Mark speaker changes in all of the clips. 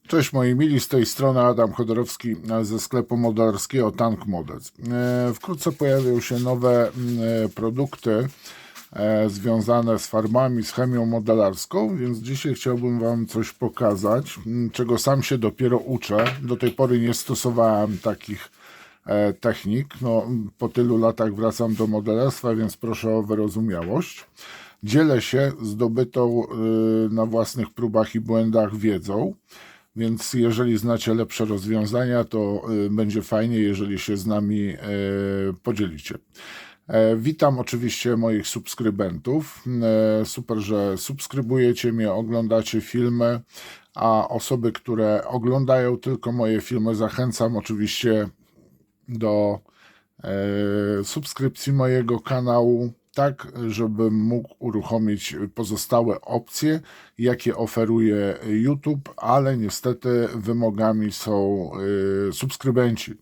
Speaker 1: Cześć moi mili, z tej strony Adam Chodorowski ze sklepu modelarskiego Tank Models. Wkrótce pojawią się nowe produkty związane z farbami, z chemią modelarską, więc dzisiaj chciałbym Wam coś pokazać, czego sam się dopiero uczę. Do tej pory nie stosowałem takich technik. No, po tylu latach wracam do modelarstwa, więc proszę o wyrozumiałość. Dzielę się zdobytą na własnych próbach i błędach wiedzą. Więc jeżeli znacie lepsze rozwiązania, to będzie fajnie, jeżeli się z nami podzielicie. Witam oczywiście moich subskrybentów. Super, że subskrybujecie mnie, oglądacie filmy, a osoby, które oglądają tylko moje filmy, zachęcam oczywiście do subskrypcji mojego kanału, tak żebym mógł uruchomić pozostałe opcje, jakie oferuje YouTube, ale niestety wymogami są subskrybenci.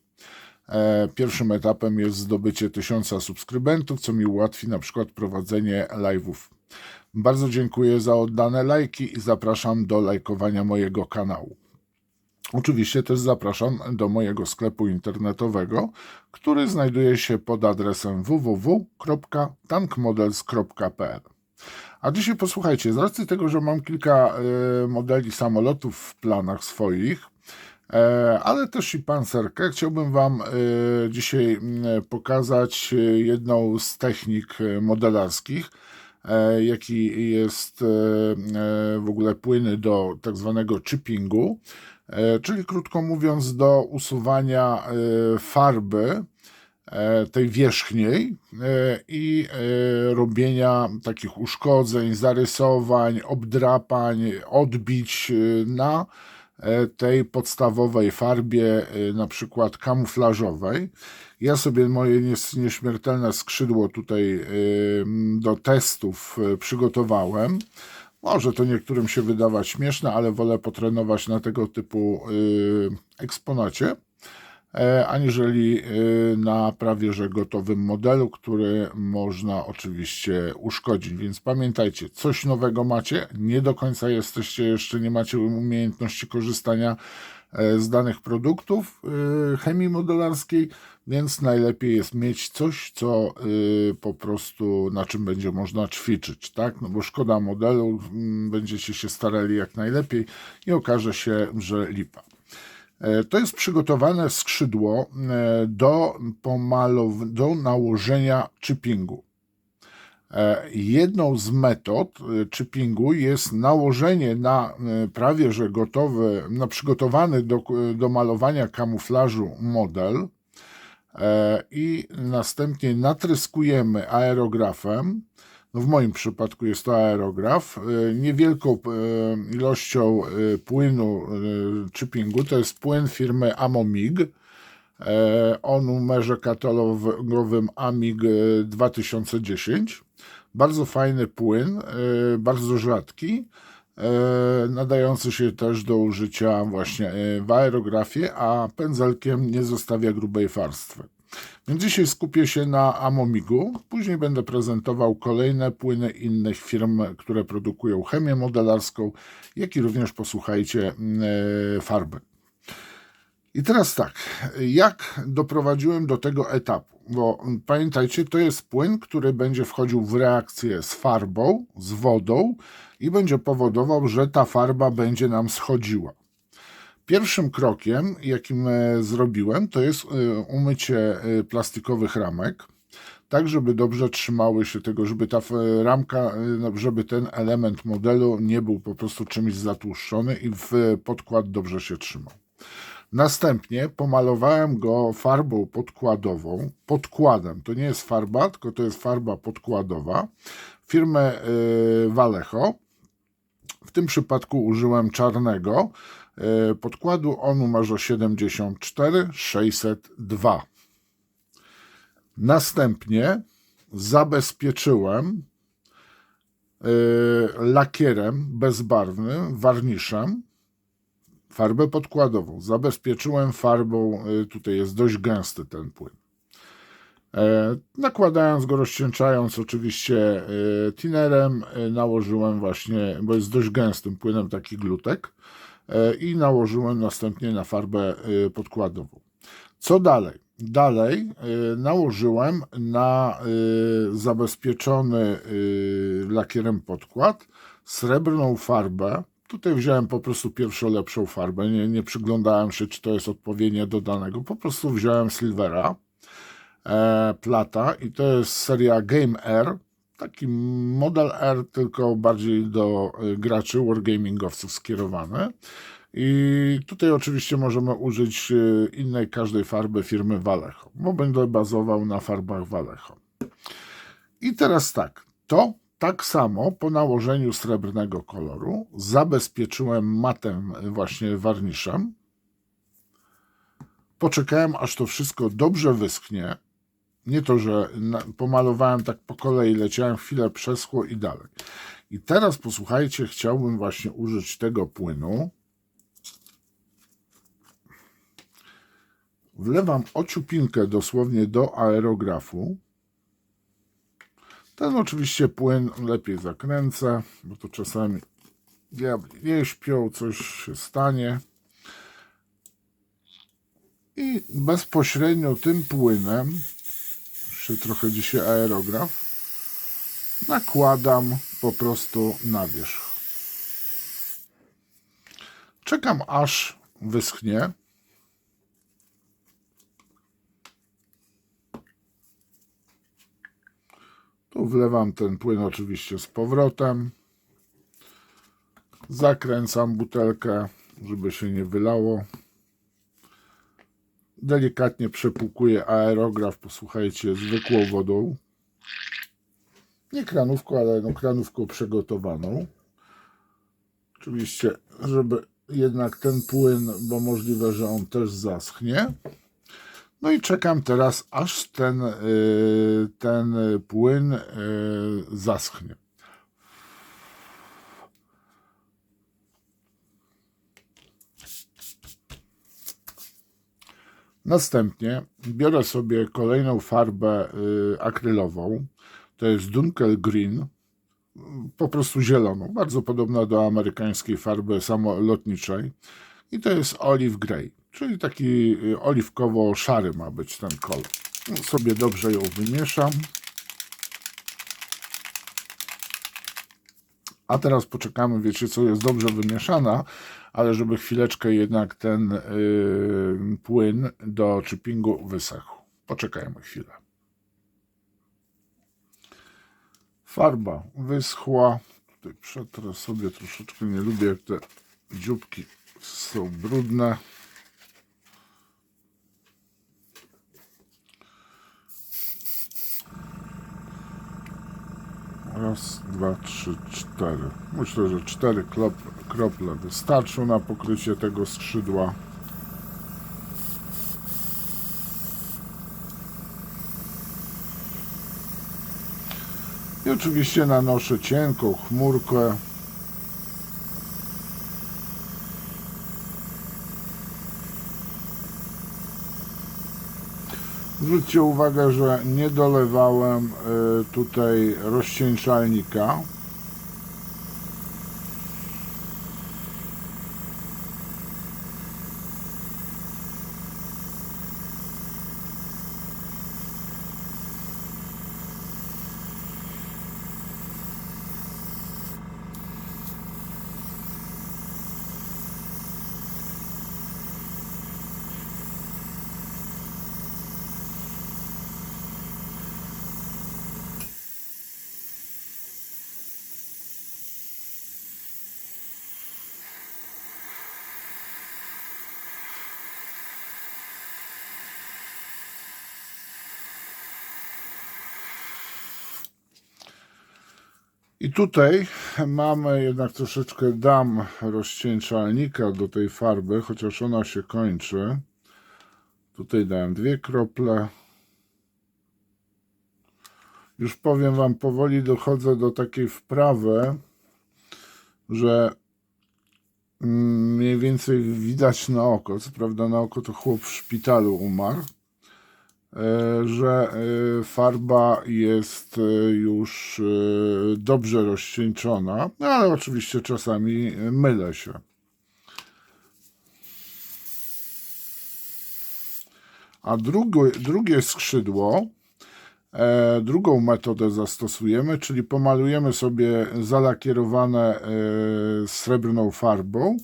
Speaker 1: Pierwszym etapem jest zdobycie 1000 subskrybentów, co mi ułatwi na przykład prowadzenie live'ów. Bardzo dziękuję za oddane lajki i zapraszam do lajkowania mojego kanału. Oczywiście też zapraszam do mojego sklepu internetowego, który znajduje się pod adresem www.tankmodels.pl. A dzisiaj posłuchajcie, z racji tego, że mam kilka modeli samolotów w planach swoich, ale też i pancerkę, chciałbym Wam dzisiaj pokazać jedną z technik modelarskich, jaki jest w ogóle płynny do tak zwanego chippingu, czyli krótko mówiąc do usuwania farby tej wierzchniej i robienia takich uszkodzeń, zarysowań, obdrapań, odbić na tej podstawowej farbie, na przykład kamuflażowej. Ja sobie moje nieśmiertelne skrzydło tutaj do testów przygotowałem. Może to niektórym się wydawać śmieszne, ale wolę potrenować na tego typu eksponacie, aniżeli na prawie że gotowym modelu, który można oczywiście uszkodzić. Więc pamiętajcie, coś nowego macie, nie do końca jesteście jeszcze, nie macie umiejętności korzystania z danych produktów chemii modelarskiej, więc najlepiej jest mieć coś, co po prostu na czym będzie można ćwiczyć, tak? No bo szkoda modelu, będziecie się starali jak najlepiej i okaże się, że lipa. To jest przygotowane skrzydło do nałożenia chippingu. Jedną z metod chippingu jest nałożenie na prawie że gotowy, na przygotowany do malowania kamuflażu model i następnie natryskujemy aerografem. No w moim przypadku jest to aerograf, niewielką ilością płynu chippingu. To jest płyn firmy Amomig o numerze katalogowym AMIG 2010. Bardzo fajny płyn, bardzo rzadki, nadający się też do użycia właśnie w aerografie, a pędzelkiem nie zostawia grubej warstwy. Więc dzisiaj skupię się na Amomigu, później będę prezentował kolejne płyny innych firm, które produkują chemię modelarską, jak i również posłuchajcie farby. I teraz tak, jak doprowadziłem do tego etapu? Bo pamiętajcie, to jest płyn, który będzie wchodził w reakcję z farbą, z wodą i będzie powodował, że ta farba będzie nam schodziła. Pierwszym krokiem, jakim zrobiłem, to jest umycie plastikowych ramek, tak żeby dobrze trzymały się tego, żeby ta ramka, żeby ten element modelu nie był po prostu czymś zatłuszczony i w podkład dobrze się trzymał. Następnie pomalowałem go farbą podkładową, podkładem, to nie jest farba, tylko to jest farba podkładowa, firmy Vallejo. W tym przypadku użyłem czarnego podkładu o numerze 74602. Następnie zabezpieczyłem lakierem bezbarwnym, warniszem, farbę podkładową. Zabezpieczyłem farbą, tutaj jest dość gęsty ten płyn. Nakładając go, rozcieńczając oczywiście thinnerem, nałożyłem właśnie, bo jest dość gęstym płynem, taki glutek, i nałożyłem następnie na farbę podkładową. Co dalej? Dalej nałożyłem na zabezpieczony lakierem podkład srebrną farbę. Tutaj wziąłem po prostu pierwszą lepszą farbę, nie przyglądałem się, czy to jest odpowiednie do danego. Po prostu wziąłem Silvera Plata i to jest seria Game R, taki model R, tylko bardziej do graczy wargamingowców skierowany. I tutaj oczywiście możemy użyć innej każdej farby firmy Vallejo, bo będę bazował na farbach Vallejo. I teraz tak, to tak samo po nałożeniu srebrnego koloru zabezpieczyłem matem właśnie warniszem. Poczekałem, aż to wszystko dobrze wyschnie. Nie to, że pomalowałem tak po kolei, leciałem chwilę, przeschło i dalej. I teraz posłuchajcie, chciałbym właśnie użyć tego płynu. Wlewam ociupinkę dosłownie do aerografu. Ten oczywiście płyn lepiej zakręcę, bo to czasami diabli nie śpią, coś się stanie. I bezpośrednio tym płynem, jeszcze trochę dzisiaj aerograf, nakładam po prostu na wierzch. Czekam, aż wyschnie. Tu wlewam ten płyn oczywiście z powrotem. Zakręcam butelkę, żeby się nie wylało. Delikatnie przepłukuję aerograf, posłuchajcie, zwykłą wodą. Nie kranówką, ale no kranówką przygotowaną. Oczywiście, żeby jednak ten płyn, bo możliwe, że on też zaschnie. No i czekam teraz, aż ten płyn zaschnie. Następnie biorę sobie kolejną farbę akrylową. To jest Dunkel Green, po prostu zieloną, bardzo podobna do amerykańskiej farby samolotniczej. I to jest Olive Grey, czyli taki oliwkowo-szary ma być ten kolor. Sobie dobrze ją wymieszam. A teraz poczekamy, wiecie co, jest dobrze wymieszana, ale żeby chwileczkę jednak ten płyn do chippingu wysechł. Poczekajmy chwilę. Farba wyschła. Tutaj przetrę sobie troszeczkę, nie lubię jak te dzióbki są brudne. Raz, dwa, trzy, cztery. Myślę, że 4 krople wystarczą na pokrycie tego skrzydła. I oczywiście nanoszę cienką chmurkę. Zwróćcie uwagę, że nie dolewałem tutaj rozcieńczalnika. I tutaj mamy jednak troszeczkę, dam rozcieńczalnika do tej farby, chociaż ona się kończy. Tutaj dałem 2 krople. Już powiem wam, powoli dochodzę do takiej wprawy, że mniej więcej widać na oko. Co prawda na oko to chłop w szpitalu umarł. że farba jest już dobrze rozcieńczona, no ale oczywiście czasami mylę się. A drugie skrzydło, drugą metodę zastosujemy, czyli pomalujemy sobie zalakierowane srebrną farbą,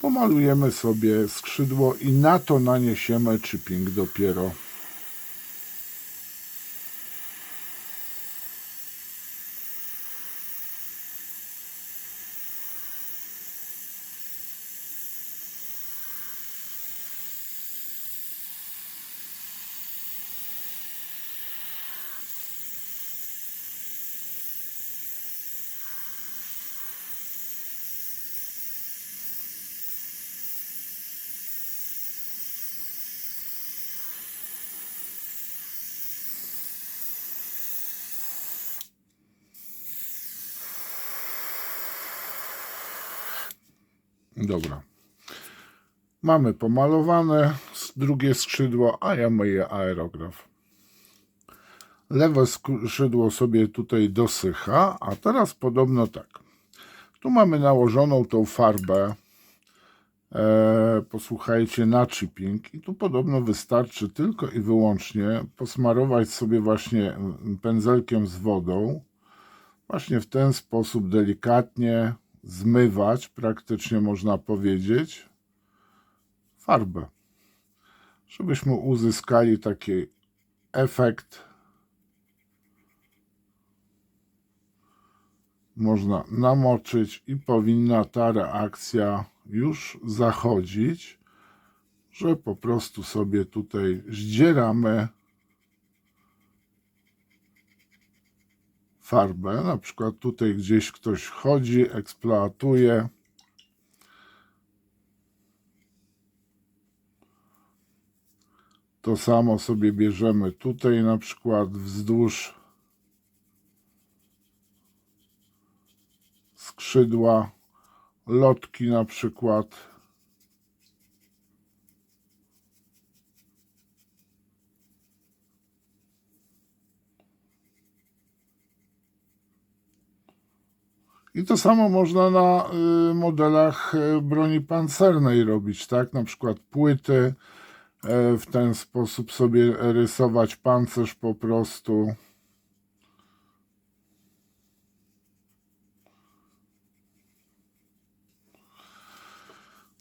Speaker 1: pomalujemy sobie skrzydło i na to naniesiemy chipping dopiero. Dobra. Mamy pomalowane drugie skrzydło, a ja myję aerograf. Lewe skrzydło sobie tutaj dosycha, a teraz podobno tak. Tu mamy nałożoną tą farbę, posłuchajcie, na chipping i tu podobno wystarczy tylko i wyłącznie posmarować sobie właśnie pędzelkiem z wodą, właśnie w ten sposób delikatnie zmywać, praktycznie można powiedzieć, farbę, żebyśmy uzyskali taki efekt. Można namoczyć i powinna ta reakcja już zachodzić, że po prostu sobie tutaj zdzieramy farbę. Na przykład tutaj gdzieś ktoś chodzi, eksploatuje. To samo sobie bierzemy tutaj, na przykład wzdłuż skrzydła, lotki na przykład. I to samo można na modelach broni pancernej robić, tak? Na przykład płyty, w ten sposób sobie rysować pancerz po prostu.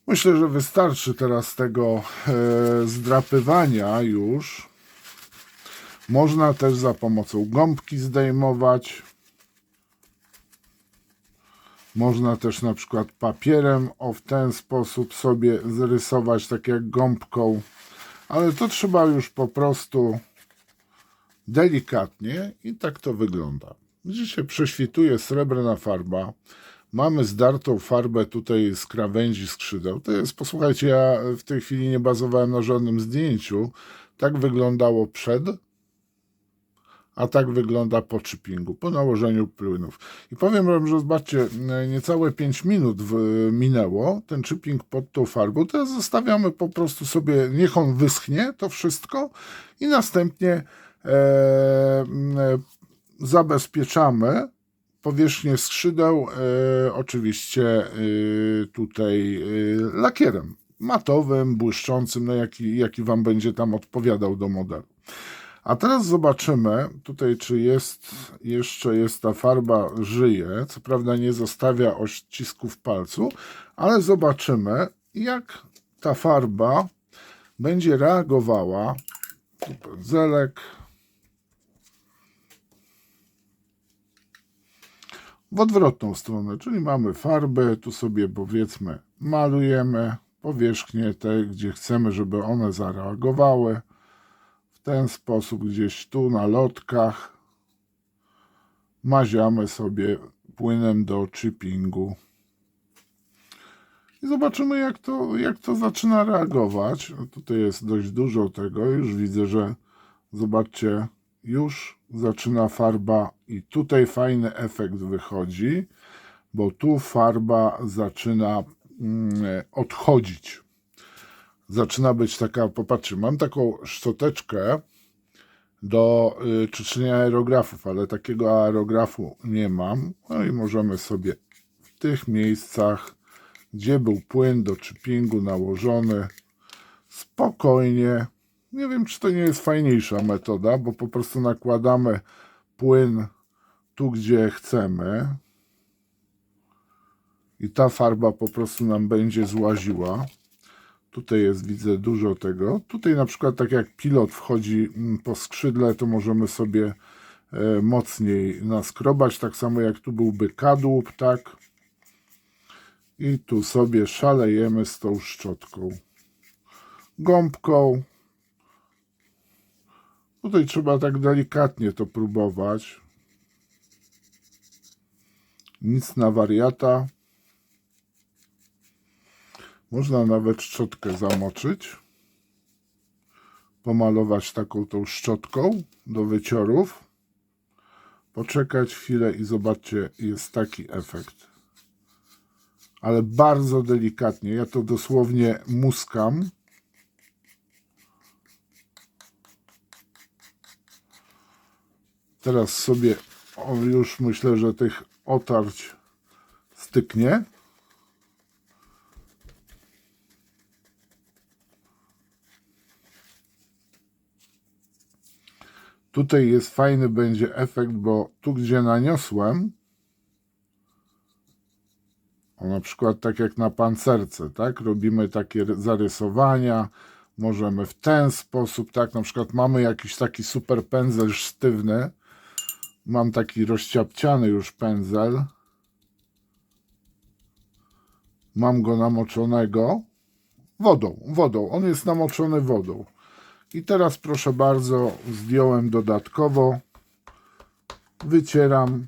Speaker 1: Myślę, że wystarczy teraz tego zdrapywania już. Można też za pomocą gąbki zdejmować. Można też na przykład papierem w ten sposób sobie zrysować, tak jak gąbką. Ale to trzeba już po prostu delikatnie i tak to wygląda. Widzicie, prześwituje srebrna farba. Mamy zdartą farbę tutaj z krawędzi skrzydeł. To jest, posłuchajcie, ja w tej chwili nie bazowałem na żadnym zdjęciu. Tak wyglądało przed, a tak wygląda po chippingu, po nałożeniu płynów. I powiem wam, że zobaczcie, niecałe 5 minut minęło, ten chipping pod tą farbą. Teraz zostawiamy po prostu sobie, niech on wyschnie, to wszystko i następnie zabezpieczamy powierzchnię skrzydeł, oczywiście tutaj lakierem matowym, błyszczącym, no jaki wam będzie tam odpowiadał do modelu. A teraz zobaczymy tutaj, czy jeszcze jest ta farba, żyje. Co prawda nie zostawia odcisków palcu, ale zobaczymy, jak ta farba będzie reagowała. Tu pędzelek. W odwrotną stronę, czyli mamy farbę, tu sobie powiedzmy malujemy powierzchnię te, gdzie chcemy, żeby one zareagowały. W ten sposób gdzieś tu na lotkach maziamy sobie płynem do chippingu. I zobaczymy, jak to zaczyna reagować. No tutaj jest dość dużo tego, już widzę, że zobaczcie, już zaczyna farba i tutaj fajny efekt wychodzi, bo tu farba zaczyna odchodzić. Zaczyna być taka, popatrzcie, mam taką szczoteczkę do czyszczenia aerografów, ale takiego aerografu nie mam. No i możemy sobie w tych miejscach, gdzie był płyn do chippingu nałożony, spokojnie, nie wiem, czy to nie jest fajniejsza metoda, bo po prostu nakładamy płyn tu, gdzie chcemy i ta farba po prostu nam będzie złaziła. Tutaj jest, widzę, dużo tego. Tutaj na przykład tak jak pilot wchodzi po skrzydle, to możemy sobie mocniej naskrobać, tak samo jak tu byłby kadłub, tak? I tu sobie szalejemy z tą szczotką. Gąbką. Tutaj trzeba tak delikatnie to próbować. Nic na wariata. Można nawet szczotkę zamoczyć. Pomalować taką tą szczotką do wyciorów. Poczekać chwilę i zobaczcie, jest taki efekt. Ale bardzo delikatnie. Ja to dosłownie muskam. Teraz sobie już myślę, że tych otarć styknie. Tutaj jest fajny będzie efekt, bo tu gdzie naniosłem, na przykład tak jak na pancerce, tak, robimy takie zarysowania, możemy w ten sposób, tak, na przykład mamy jakiś taki super pędzel sztywny, mam taki rozciapciany już pędzel, mam go namoczonego wodą, on jest namoczony wodą. I teraz proszę bardzo, zdjąłem dodatkowo, wycieram.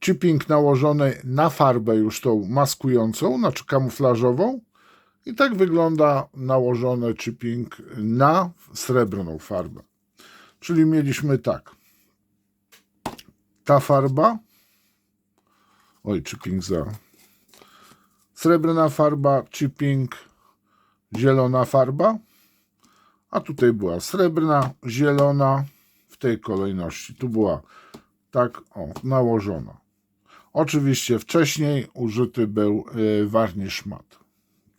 Speaker 1: Chipping nałożony na farbę już tą maskującą, znaczy kamuflażową. I tak wygląda nałożony chipping na srebrną farbę. Czyli mieliśmy tak. Ta farba. Chipping za. Srebrna farba, chipping, zielona farba. A tutaj była srebrna, zielona w tej kolejności. Tu była tak nałożona. Oczywiście wcześniej użyty był warnisz mat.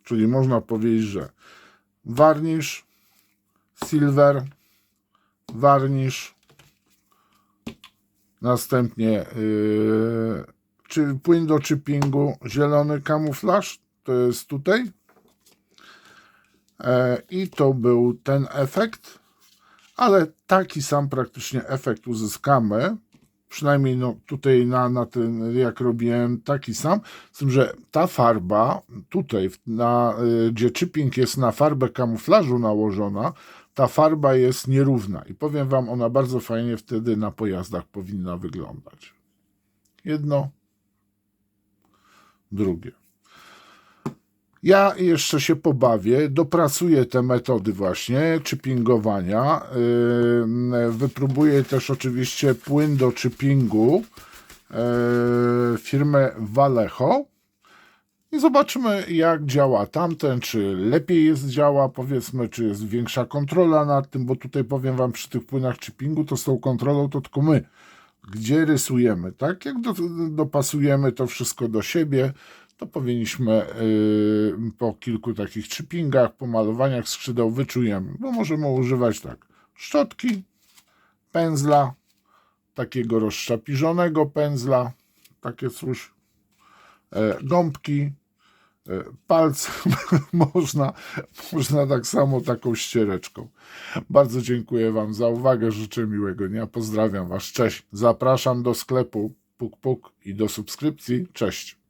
Speaker 1: Czyli można powiedzieć, że warnisz, silver, warnisz, następnie płyn do chippingu, zielony kamuflaż, to jest tutaj. I to był ten efekt, ale taki sam praktycznie efekt uzyskamy. Przynajmniej no, tutaj na tym, jak robiłem, taki sam. Z tym, że ta farba tutaj, gdzie chipping jest na farbę kamuflażu nałożona, ta farba jest nierówna. I powiem wam, ona bardzo fajnie wtedy na pojazdach powinna wyglądać. Jedno, drugie. Ja jeszcze się pobawię, dopracuję te metody właśnie chippingowania. Wypróbuję też oczywiście płyn do chippingu firmy Vallejo i zobaczymy, jak działa tamten, czy lepiej działa, powiedzmy, czy jest większa kontrola nad tym, bo tutaj powiem wam, przy tych płynach chippingu to z tą kontrolą to tylko my, gdzie rysujemy, tak? Jak dopasujemy to wszystko do siebie, to powinniśmy po kilku takich chippingach, pomalowaniach skrzydeł wyczujemy, bo możemy używać tak szczotki, pędzla, takiego rozszczapiżonego pędzla, takie coś, gąbki, palce, można tak samo taką ściereczką. Bardzo dziękuję wam za uwagę, życzę miłego dnia, pozdrawiam was, cześć, zapraszam do sklepu Puk Puk i do subskrypcji, cześć.